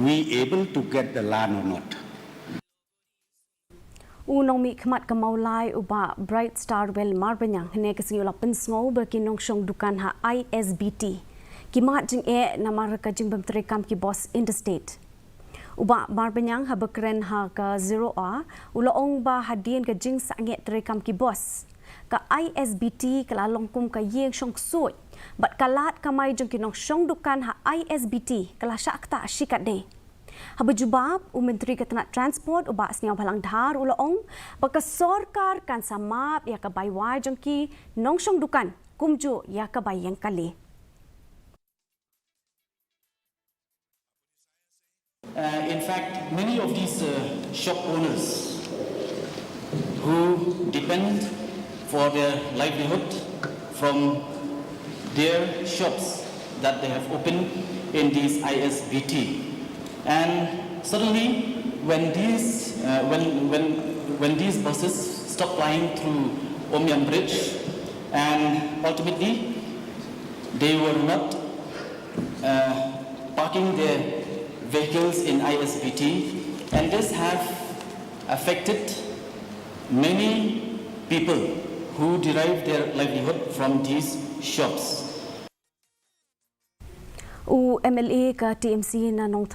we able to get the land or not. Unong mi khmat kamaulai uba Bright Star Well marbanyang hne kasingula pensngau bagi Nongshong Dukan ha Isbt. Kimat Jingeh Namar ka Jingbym Treikam ki boss interstate. Uba marbanyang ha bekren ha ka 0A uloong ba hadien ka jing sanget Treikam ki boss. Ka Isbt kalalongkum ka yeng shong suit. Bat kalat kamai jong ki Nongshong Dukan ha Isbt kala syakta syikat de. Habajubab Menteri Ketenak Transport ubah seniau balang dhar uloong baka sorkar kan samap ya ka baywai jongki Nongshong Dukan kumju ya ka bayang kali. In fact, many of these shop owners who depend for their livelihood from their shops that they have opened in these Isbt. And suddenly, when these buses stop flying through Omyam Bridge, and ultimately they were not parking their vehicles in Isbt, and this have affected many people who derive their livelihood from these shops. MLA ka TMC na nong